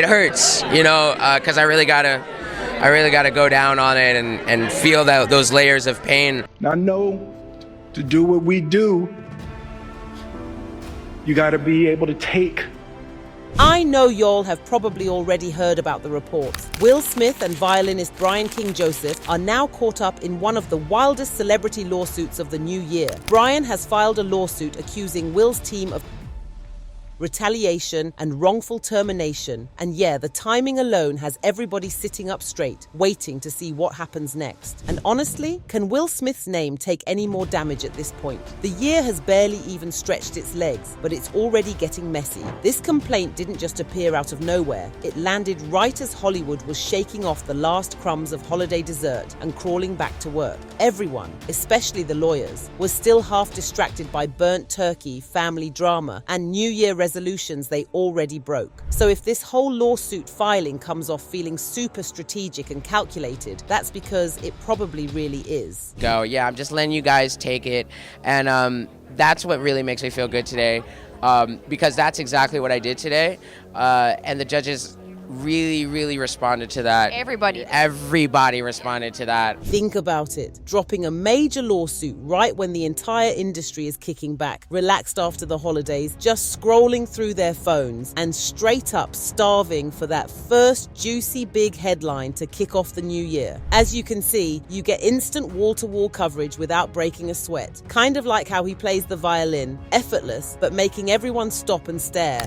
it hurts, because I really gotta go down on it and feel those layers of pain. I know to do what we do, you gotta be able to take. I know y'all have probably already heard about the reports. Will Smith and violinist Brian King Joseph are now caught up in one of the wildest celebrity lawsuits of the new year. Brian has filed a lawsuit accusing Will's team of retaliation and wrongful termination. And yeah, the timing alone has everybody sitting up straight, waiting to see what happens next. And honestly, can Will Smith's name take any more damage at this point? The year has barely even stretched its legs, but it's already getting messy. This complaint didn't just appear out of nowhere. It landed right as Hollywood was shaking off the last crumbs of holiday dessert and crawling back to work. Everyone, especially the lawyers, was still half distracted by burnt turkey, family drama, and New Year resolutions they already broke. So if this whole lawsuit filing comes off feeling super strategic and calculated, that's because it probably really is. Yeah, I'm just letting you guys take it, and that's what really makes me feel good today, because that's exactly what I did today, and the judges really responded to that. Everybody responded to that. Think about it. Dropping a major lawsuit right when the entire industry is kicking back, relaxed after the holidays, just scrolling through their phones and straight up starving for that first juicy big headline to kick off the new year. As you can see, you get instant wall-to-wall coverage without breaking a sweat. Kind of like how he plays the violin, effortless, but making everyone stop and stare.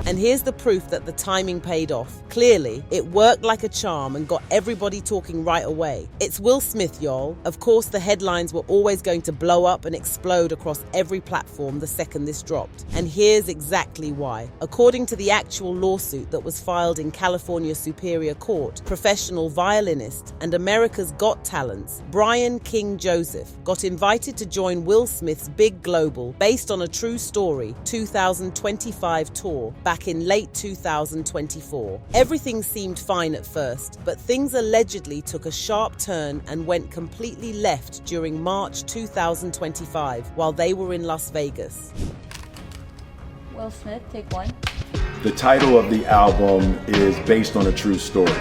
And here's the proof that the timing paid off. Clearly, it worked like a charm and got everybody talking right away. It's Will Smith, y'all. Of course, the headlines were always going to blow up and explode across every platform the second this dropped. And here's exactly why. According to the actual lawsuit that was filed in California Superior Court, professional violinist and America's Got Talents, Brian King Joseph, got invited to join Will Smith's big global, based on a true story, 2025 tour back in late 2024. Everything seemed fine at first, but things allegedly took a sharp turn and went completely left during March 2025 while they were in Las Vegas. Will Smith, take one. The title of the album is based on a true story.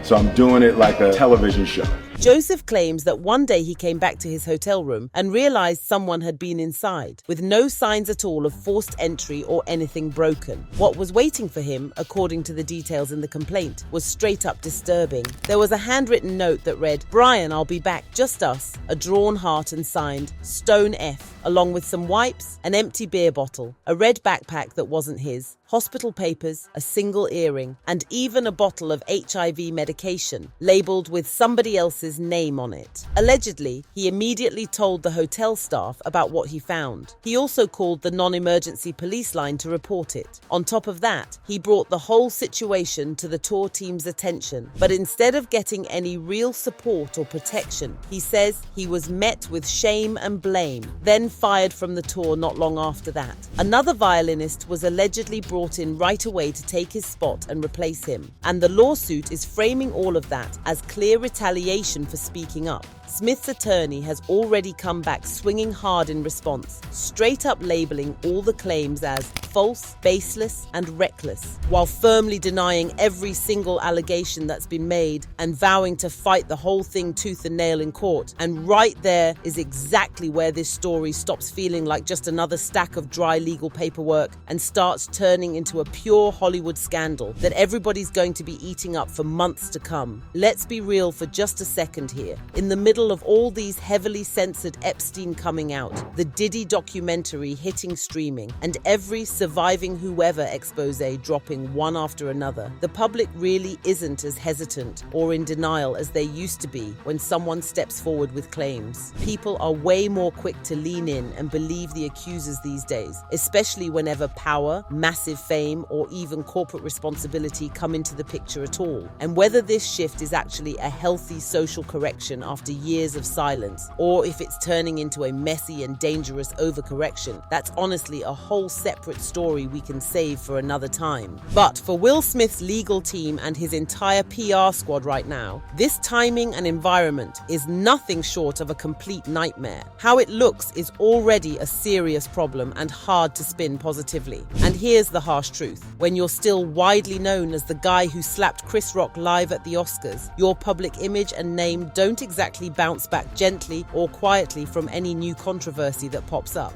So I'm doing it like a television show. Joseph claims that one day he came back to his hotel room and realized someone had been inside, with no signs at all of forced entry or anything broken. What was waiting for him, according to the details in the complaint, was straight up disturbing. There was a handwritten note that read, "Brian, I'll be back, just us," a drawn heart and signed, Stone F, along with some wipes, an empty beer bottle, a red backpack that wasn't his, hospital papers, a single earring, and even a bottle of HIV medication, labeled with somebody else's name on it. Allegedly, he immediately told the hotel staff about what he found. He also called the non-emergency police line to report it. On top of that, he brought the whole situation to the tour team's attention. But instead of getting any real support or protection, he says he was met with shame and blame, then fired from the tour not long after that. Another violinist was allegedly brought in right away to take his spot and replace him. And the lawsuit is framing all of that as clear retaliation for speaking up. Smith's attorney has already come back swinging hard in response, straight up labeling all the claims as false, baseless, and reckless, while firmly denying every single allegation that's been made and vowing to fight the whole thing tooth and nail in court. And right there is exactly where this story stops feeling like just another stack of dry legal paperwork and starts turning into a pure Hollywood scandal that everybody's going to be eating up for months to come. Let's be real for just a second here. In the middle of all these heavily censored Epstein coming out, the Diddy documentary hitting streaming, and every surviving whoever expose dropping one after another, the public really isn't as hesitant or in denial as they used to be when someone steps forward with claims. People are way more quick to lean in and believe the accusers these days, especially whenever power, massive fame, or even corporate responsibility come into the picture at all. And whether this shift is actually a healthy social correction after years of silence, or if it's turning into a messy and dangerous overcorrection, that's honestly a whole separate story we can save for another time. But for Will Smith's legal team and his entire PR squad right now, this timing and environment is nothing short of a complete nightmare. How it looks is already a serious problem and hard to spin positively. And here's the harsh truth. When you're still widely known as the guy who slapped Chris Rock live at the Oscars, your public image and name don't exactly bounce back gently or quietly from any new controversy that pops up.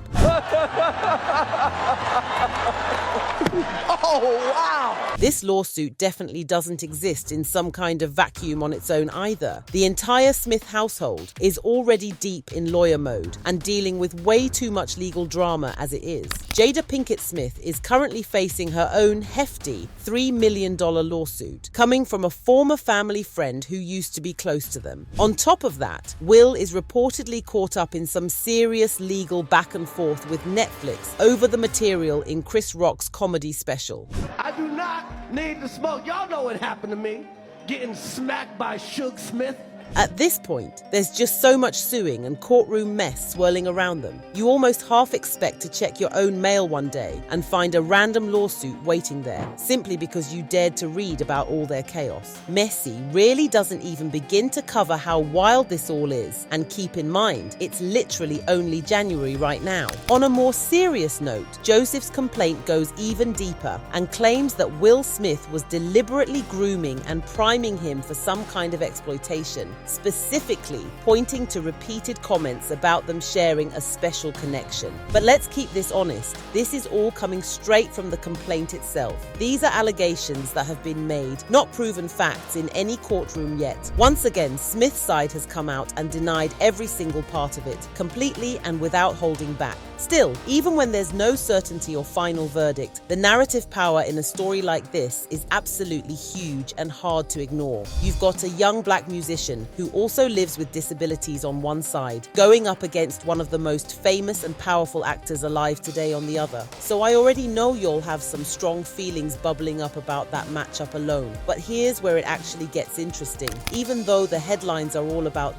Oh, wow! This lawsuit definitely doesn't exist in some kind of vacuum on its own either. The entire Smith household is already deep in lawyer mode and dealing with way too much legal drama as it is. Jada Pinkett Smith is currently facing her own hefty $3 million lawsuit, coming from a former family friend who used to be close to them. On top of that, Will is reportedly caught up in some serious legal back and forth with Netflix over the material in Chris Rock's comedy special. I do not need to smoke. Y'all know what happened to me. Getting smacked by Suge Smith. At this point, there's just so much suing and courtroom mess swirling around them. You almost half expect to check your own mail one day and find a random lawsuit waiting there, simply because you dared to read about all their chaos. Messy really doesn't even begin to cover how wild this all is, and keep in mind, it's literally only January right now. On a more serious note, Joseph's complaint goes even deeper and claims that Will Smith was deliberately grooming and priming him for some kind of exploitation, specifically pointing to repeated comments about them sharing a special connection. But let's keep this honest. This is all coming straight from the complaint itself. These are allegations that have been made, not proven facts in any courtroom yet. Once again, Smith's side has come out and denied every single part of it, completely and without holding back. Still, even when there's no certainty or final verdict, the narrative power in a story like this is absolutely huge and hard to ignore. You've got a young black musician who also lives with disabilities on one side, going up against one of the most famous and powerful actors alive today on the other. So I already know you'll have some strong feelings bubbling up about that matchup alone. But here's where it actually gets interesting. Even though the headlines are all about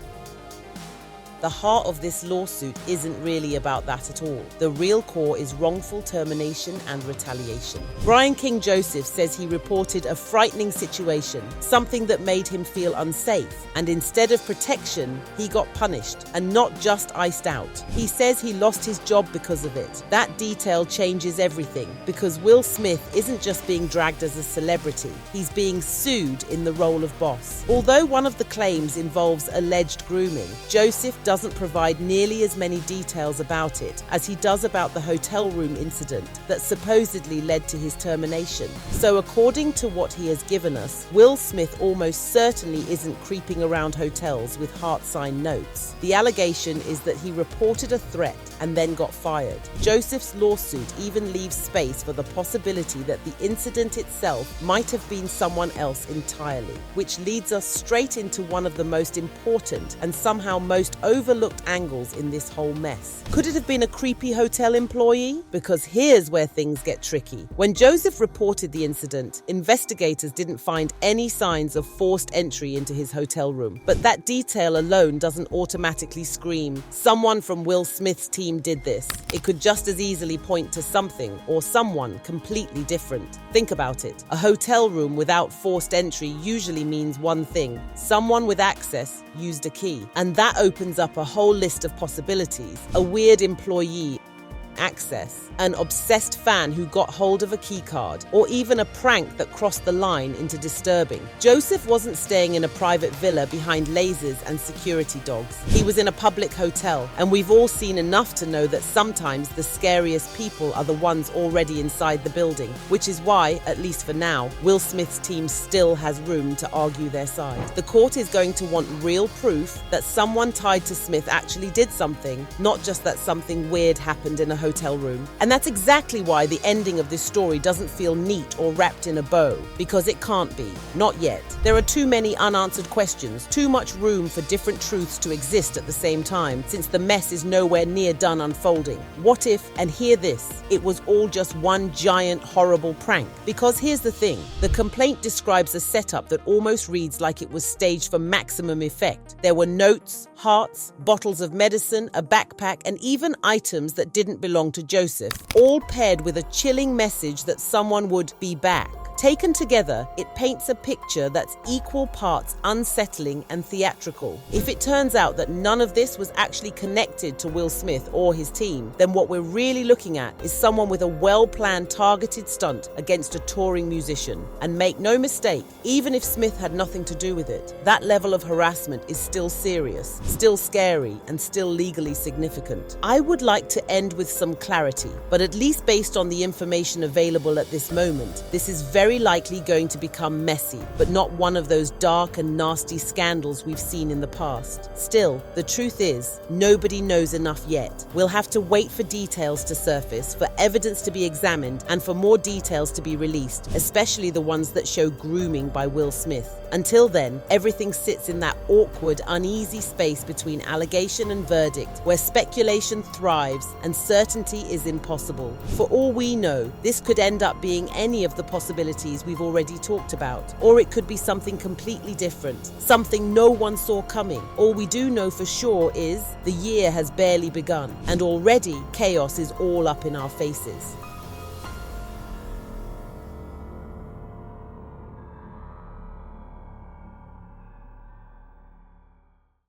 the heart of this lawsuit isn't really about that at all. The real core is wrongful termination and retaliation. Brian King Joseph says he reported a frightening situation, something that made him feel unsafe, and instead of protection, he got punished, and not just iced out. He says he lost his job because of it. That detail changes everything, because Will Smith isn't just being dragged as a celebrity, he's being sued in the role of boss. Although one of the claims involves alleged grooming, Joseph doesn't provide nearly as many details about it as he does about the hotel room incident that supposedly led to his termination. So according to what he has given us, Will Smith almost certainly isn't creeping around hotels with heart sign notes. The allegation is that he reported a threat and then got fired. Joseph's lawsuit even leaves space for the possibility that the incident itself might have been someone else entirely, which leads us straight into one of the most important and somehow most overlooked angles in this whole mess. Could it have been a creepy hotel employee? Because here's where things get tricky. When Joseph reported the incident, investigators didn't find any signs of forced entry into his hotel room. But that detail alone doesn't automatically scream, someone from Will Smith's team did this. It could just as easily point to something or someone completely different. Think about it. A hotel room without forced entry usually means one thing: someone with access used a key. And that opens up a whole list of possibilities. A weird employee, access, an obsessed fan who got hold of a key card, or even a prank that crossed the line into disturbing. Joseph wasn't staying in a private villa behind lasers and security dogs. He was in a public hotel, and we've all seen enough to know that sometimes the scariest people are the ones already inside the building, which is why, at least for now, Will Smith's team still has room to argue their side. The court is going to want real proof that someone tied to Smith actually did something, not just that something weird happened in a hotel room. And that's exactly why the ending of this story doesn't feel neat or wrapped in a bow, because it can't be. Not yet. There are too many unanswered questions, too much room for different truths to exist at the same time, since the mess is nowhere near done unfolding. What if, and hear this, it was all just one giant horrible prank? Because here's the thing, the complaint describes a setup that almost reads like it was staged for maximum effect. There were notes, hearts, bottles of medicine, a backpack, and even items that didn't belong to Joseph, all paired with a chilling message that someone would be back. Taken together, it paints a picture that's equal parts unsettling and theatrical. If it turns out that none of this was actually connected to Will Smith or his team, then what we're really looking at is someone with a well-planned targeted stunt against a touring musician. And make no mistake, even if Smith had nothing to do with it, that level of harassment is still serious, still scary, and still legally significant. I would like to end with some clarity, but at least based on the information available at this moment, this is very likely going to become messy, but not one of those dark and nasty scandals we've seen in the past. Still, the truth is, nobody knows enough yet. We'll have to wait for details to surface, for evidence to be examined, and for more details to be released, especially the ones that show grooming by Will Smith. Until then, everything sits in that awkward, uneasy space between allegation and verdict, where speculation thrives and certainty is impossible. For all we know, this could end up being any of the possibilities we've already talked about, or it could be something completely different, something no one saw coming. All we do know for sure is the year has barely begun, and already chaos is all up in our faces.